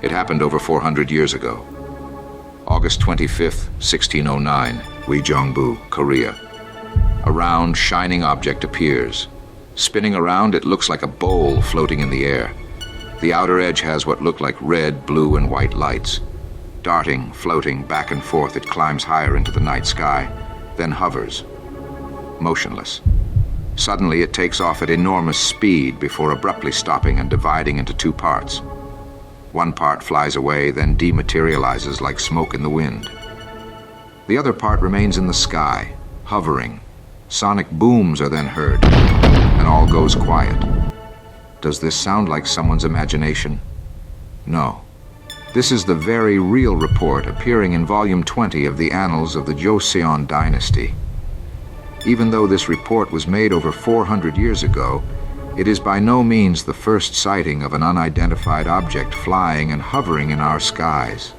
It happened over 400 years ago. August 25th, 1609, Uijeongbu, Korea. A round, shining object appears. Spinning around, it looks like a bowl floating in the air. The outer edge has what look like red, blue, and white lights. Darting, floating, back and forth, it climbs higher into the night sky, then hovers, motionless. Suddenly, it takes off at enormous speed before abruptly stopping and dividing into two parts. One part flies away, then dematerializes like smoke in the wind. The other part remains in the sky, hovering. Sonic booms are then heard, and all goes quiet. Does this sound like someone's imagination? No. This is the very real report appearing in Volume 20 of the Annals of the Joseon Dynasty. Even though this report was made over 400 years ago, it is by no means the first sighting of an unidentified object flying and hovering in our skies.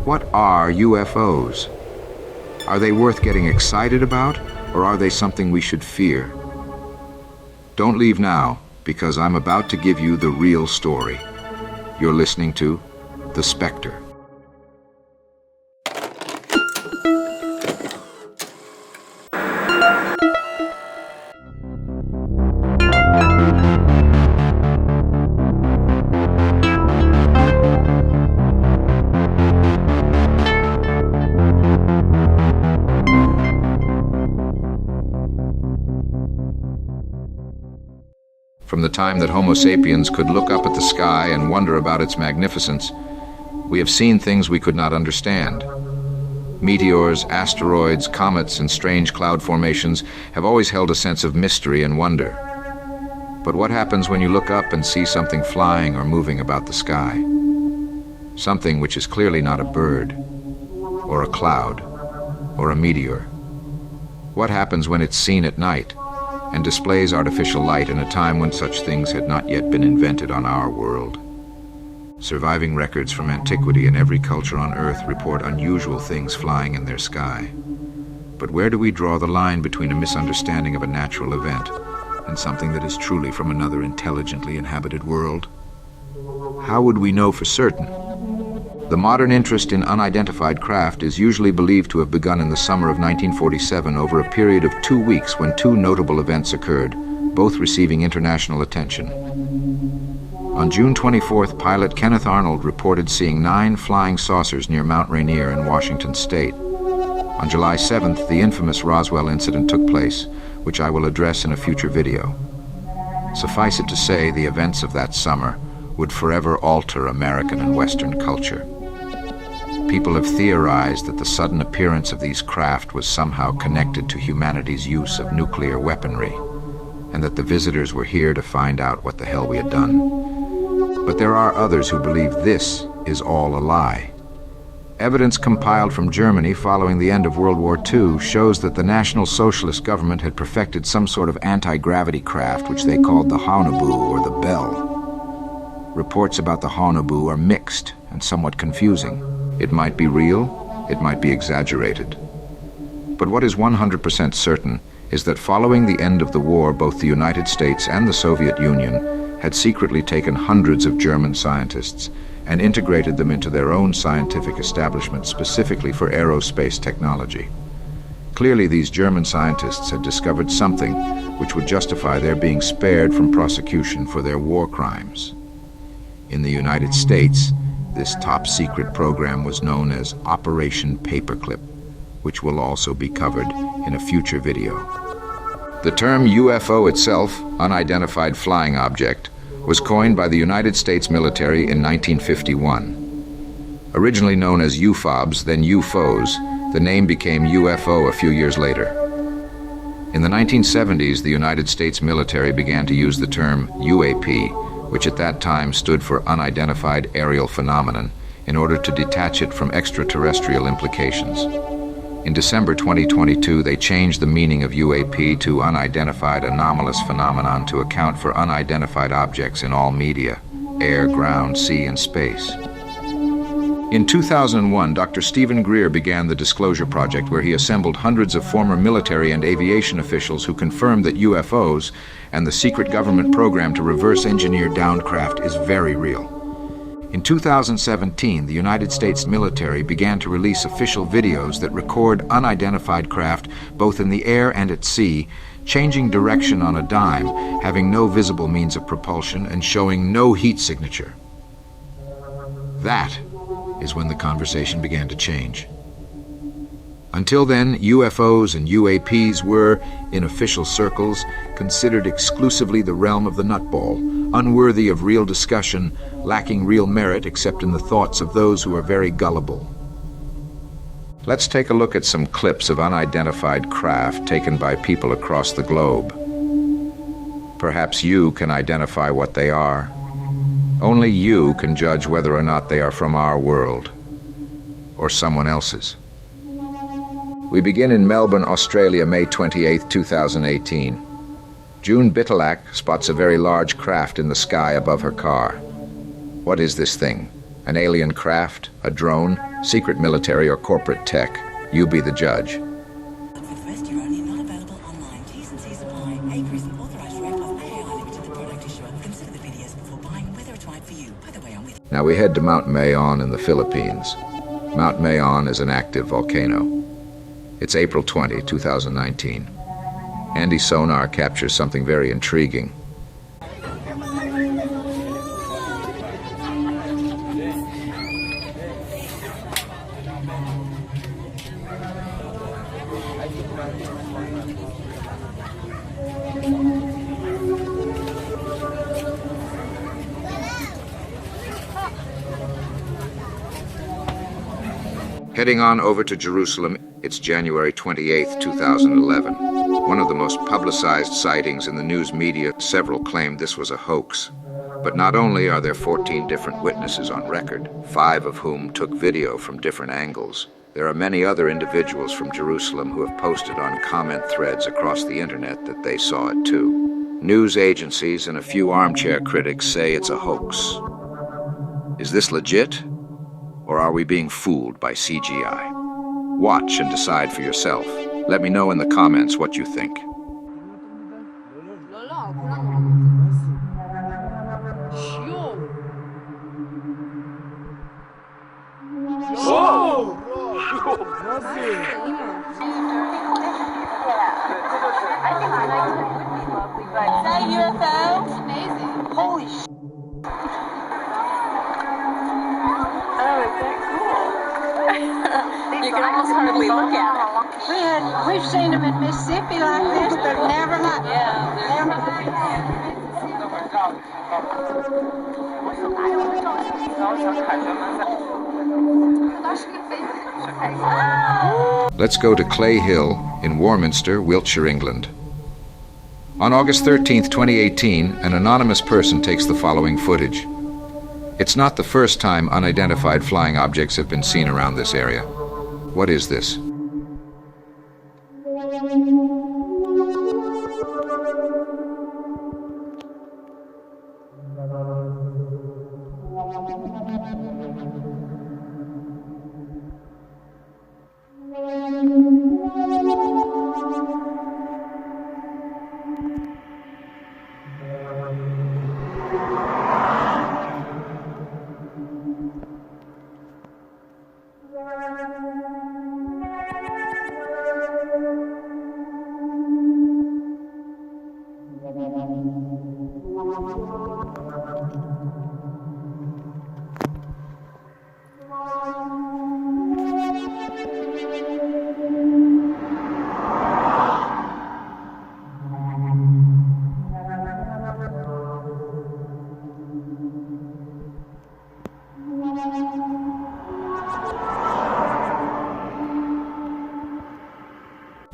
What are UFOs? Are they worth getting excited about, or are they something we should fear? Don't leave now, because I'm about to give you the real story. You're listening to The Spekter. From the time that Homo sapiens could look up at the sky and wonder about its magnificence, we have seen things we could not understand. Meteors, asteroids, comets, and strange cloud formations have always held a sense of mystery and wonder. But what happens when you look up and see something flying or moving about the sky? Something which is clearly not a bird, or a cloud, or a meteor. What happens when it's seen at night and displays artificial light in a time when such things had not yet been invented on our world? Surviving records from antiquity in every culture on Earth report unusual things flying in their sky. But where do we draw the line between a misunderstanding of a natural event and something that is truly from another intelligently inhabited world? How would we know for certain? The modern interest in unidentified craft is usually believed to have begun in the summer of 1947 over a period of 2 weeks when two notable events occurred, both receiving international attention. On June 24th, pilot Kenneth Arnold reported seeing 9 flying saucers near Mount Rainier in Washington state. On July 7th, the infamous Roswell incident took place, which I will address in a future video. Suffice it to say, the events of that summer would forever alter American and Western culture. People have theorized that the sudden appearance of these craft was somehow connected to humanity's use of nuclear weaponry, and that the visitors were here to find out what the hell we had done. But there are others who believe this is all a lie. Evidence compiled from Germany following the end of World War II shows that the National Socialist government had perfected some sort of anti-gravity craft which they called the Haunebu, or the Bell. Reports about the Haunebu are mixed and somewhat confusing. It might be real, it might be exaggerated. But what is 100% certain is that following the end of the war, both the United States and the Soviet Union had secretly taken hundreds of German scientists and integrated them into their own scientific establishment specifically for aerospace technology. Clearly, these German scientists had discovered something which would justify their being spared from prosecution for their war crimes. In the United States, this top-secret program was known as Operation Paperclip, which will also be covered in a future video. The term UFO itself, unidentified flying object, was coined by the United States military in 1951. Originally known as UFOs, then UFOs, the name became UFO a few years later. In the 1970s, the United States military began to use the term UAP, which at that time stood for Unidentified Aerial Phenomenon, in order to detach it from extraterrestrial implications. In December 2022, they changed the meaning of UAP to Unidentified Anomalous Phenomenon to account for unidentified objects in all media, air, ground, sea, and space. In 2001, Dr. Stephen Greer began the Disclosure Project, where he assembled hundreds of former military and aviation officials who confirmed that UFOs and the secret government program to reverse engineer downed craft is very real. In 2017, the United States military began to release official videos that record unidentified craft both in the air and at sea, changing direction on a dime, having no visible means of propulsion and showing no heat signature. That is when the conversation began to change. Until then, UFOs and UAPs were, in official circles, considered exclusively the realm of the nutball, unworthy of real discussion, lacking real merit except in the thoughts of those who are very gullible. Let's take a look at some clips of unidentified craft taken by people across the globe. Perhaps you can identify what they are. Only you can judge whether or not they are from our world or someone else's. We begin in Melbourne, Australia, May 28, 2018. June Bitalak spots a very large craft in the sky above her car. What is this thing? An alien craft? A drone? Secret military or corporate tech? You be the judge. Now we head to Mount Mayon in the Philippines. Mount Mayon is an active volcano. It's April 20, 2019. Handy sonar captures something very intriguing. Heading on over to Jerusalem, it's January 28, 2011. One of the most publicized sightings in the news media. Several claimed this was a hoax. But not only are there 14 different witnesses on record, 5 of whom took video from different angles, there are many other individuals from Jerusalem who have posted on comment threads across the internet that they saw it too. News agencies and a few armchair critics say it's a hoax. Is this legit? Or are we being fooled by CGI? Watch and decide for yourself. Let me know in the comments what you think. Is that a UFO? It's amazing. Holy sh**. Oh, is that cool? You can almost hardly look at it. We've seen them in Mississippi like this, but never like Let's go to Clay Hill in Warminster, Wiltshire, England. On August 13, 2018, an anonymous person takes the following footage. It's not the first time unidentified flying objects have been seen around this area. What is this?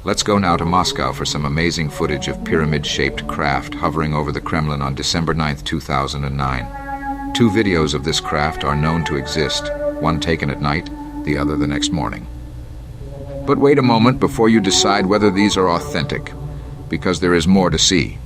Let's go now to Moscow for some amazing footage of pyramid-shaped craft hovering over the Kremlin on December 9, 2009. 2 videos of this craft are known to exist, one taken at night, the other the next morning. But wait a moment before you decide whether these are authentic, because there is more to see.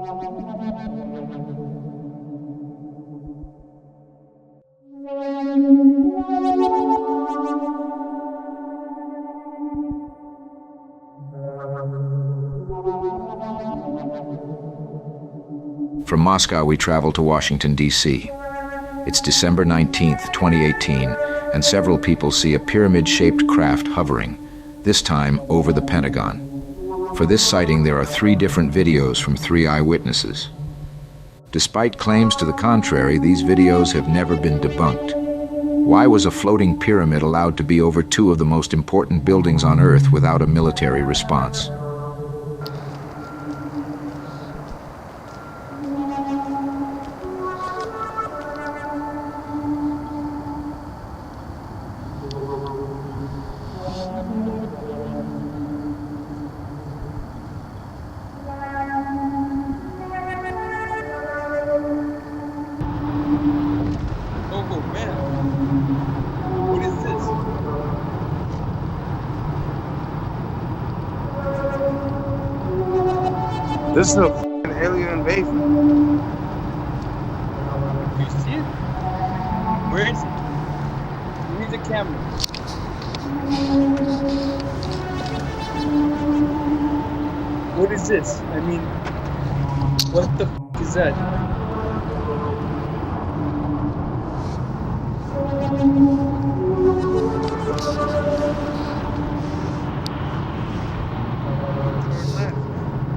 From Moscow, we travel to Washington, D.C. It's December 19th, 2018, and several people see a pyramid-shaped craft hovering, this time over the Pentagon. For this sighting, there are 3 different videos from 3 eyewitnesses. Despite claims to the contrary, these videos have never been debunked. Why was a floating pyramid allowed to be over 2 of the most important buildings on Earth without a military response? Oh man, what is this? This is a f***ing alien invasion. Do you see it? Where is it? Give me the camera. What is this? I mean, what the f*** is that?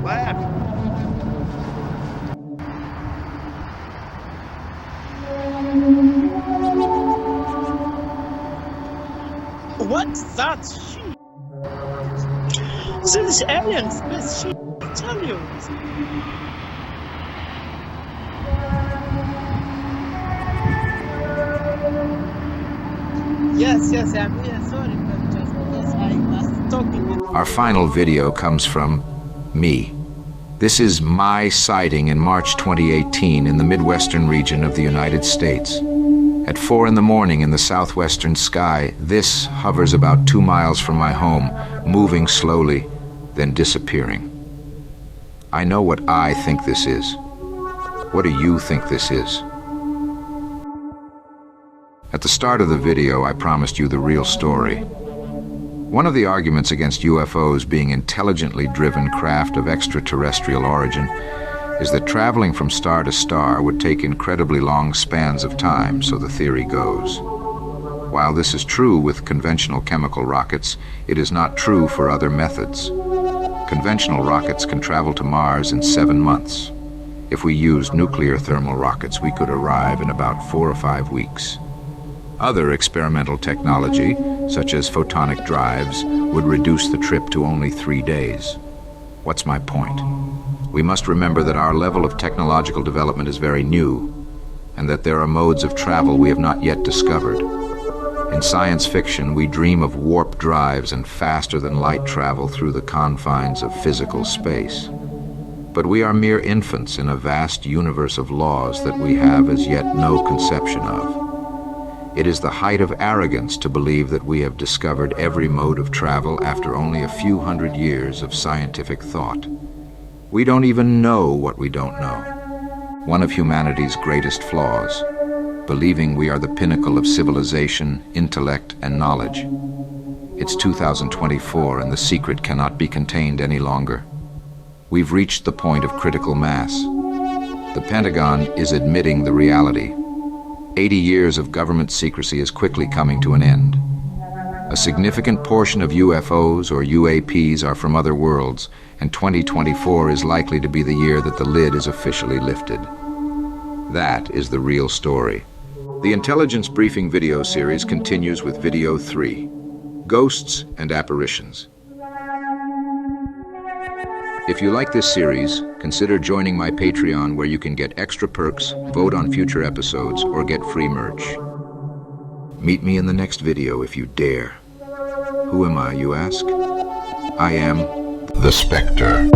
Laugh. What's that shit? So this alien space shit, I tell you. Yes, I'm here, sorry, but just because I was talking with... Our final video comes from me. This is my sighting in March 2018 in the Midwestern region of the United States. At 4 in the morning in the southwestern sky, this hovers about 2 miles from my home, moving slowly, then disappearing. I know what I think this is. What do you think this is? At the start of the video, I promised you the real story. One of the arguments against UFOs being intelligently driven craft of extraterrestrial origin is that traveling from star to star would take incredibly long spans of time, so the theory goes. While this is true with conventional chemical rockets, it is not true for other methods. Conventional rockets can travel to Mars in 7 months. If we used nuclear thermal rockets, we could arrive in about 4 or 5 weeks. Other experimental technology, such as photonic drives, would reduce the trip to only 3 days. What's my point? We must remember that our level of technological development is very new, and that there are modes of travel we have not yet discovered. In science fiction, we dream of warp drives and faster-than-light travel through the confines of physical space. But we are mere infants in a vast universe of laws that we have as yet no conception of. It is the height of arrogance to believe that we have discovered every mode of travel after only a few hundred years of scientific thought. We don't even know what we don't know. One of humanity's greatest flaws, believing we are the pinnacle of civilization, intellect, and knowledge. It's 2024 and the secret cannot be contained any longer. We've reached the point of critical mass. The Pentagon is admitting the reality. 80 years of government secrecy is quickly coming to an end. A significant portion of UFOs or UAPs are from other worlds, and 2024 is likely to be the year that the lid is officially lifted. That is the real story. The Intelligence Briefing video series continues with video 3, Ghosts and Apparitions. If you like this series, consider joining my Patreon where you can get extra perks, vote on future episodes, or get free merch. Meet me in the next video if you dare. Who am I, you ask? I am the Spekter.